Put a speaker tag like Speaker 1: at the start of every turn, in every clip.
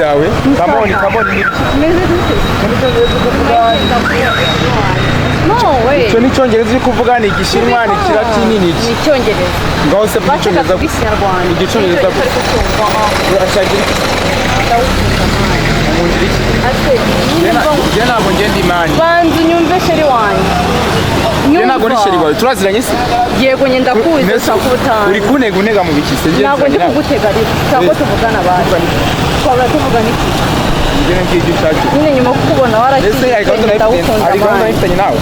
Speaker 1: yawe kamoni
Speaker 2: no way
Speaker 1: icyo ni icyongereza uri kuvuga ni igishinwa ni ikilatini ni iki?
Speaker 2: Ni icyongereza
Speaker 1: ngaho se icyongereza igicyongereza urashakira njye ntabwo ngenda imani
Speaker 2: banza unyumve sheri wanjye
Speaker 1: njye ntabwo ni sheri wawe turaziranye se
Speaker 2: yego nyenda kuzi ushaka ubutanga
Speaker 1: uri kunega mu biki se
Speaker 2: ntabwo ndi kugutega ariko ushaka ko tuvugana abantu twabura tuvugana iki
Speaker 1: njye ngibyo ushakira
Speaker 2: nyine nyuma yo kukubona warakize ndagukunda
Speaker 1: mfitanye nawe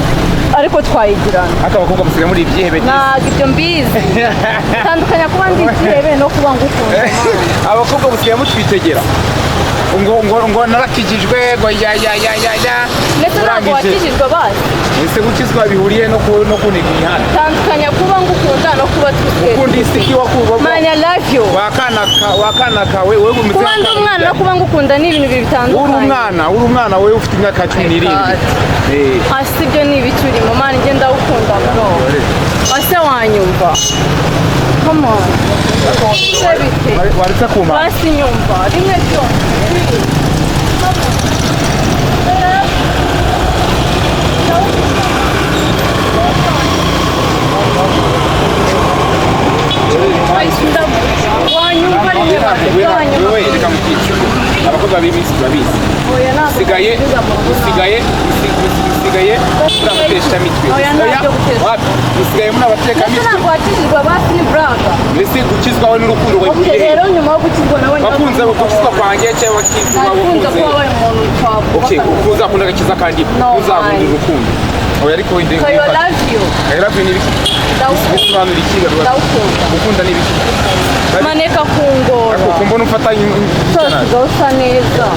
Speaker 2: ariko twayigirana
Speaker 1: aka abakobwa musigaye muri ibyihebe
Speaker 2: ntabwo ibyo mbizi tandukanya kuba ndi ibyihebe no kuba ngukunda
Speaker 1: abakobwa musigaye mutwitegera ngo narakijijwe ngo ya
Speaker 2: ndetse ntabwo wakijijwe bazi
Speaker 1: ese gukizwa bihuriye no kuniga imihanda
Speaker 2: tandukanya kuba ngukunda no kuba twitwere
Speaker 1: ukundi isiki wakuba
Speaker 2: manya love you
Speaker 1: wakana kawe wewe umutse
Speaker 2: kuba ndi umwana no kuba ngukunda ni ibintu bitandukanye
Speaker 1: uri umwana wewe ufite imyaka 17
Speaker 2: hasi ibyo ni ibiki urimo mani njye ndawukunda bro ase wanyumva come on
Speaker 1: waretse kuma
Speaker 2: basi nyumva rimwe byose wanyumva rimwe
Speaker 1: wewe reka mukitse abakobwa b'iminsi turabizi usigaye uramutesha mitwe usigaye muri abateka mitwe
Speaker 2: ntabwo wakijijwe basi ni braga
Speaker 1: mbese gukizwa we n'urukundo rwawe
Speaker 2: okay rero nyuma yo gukizwa nawe
Speaker 1: wakunze gukizwa kwanjye cyangwa wakizwa
Speaker 2: wakunze kuba wabaye umuntu twavuga
Speaker 1: okay uzakunda agakiza kandi uzakunda urukundo oya ariko wende
Speaker 2: I love you
Speaker 1: I love you nibiki ndawukunda ukunda nibiki
Speaker 2: maneka kungora
Speaker 1: ariko kumbona umfata
Speaker 2: cyose gausa neza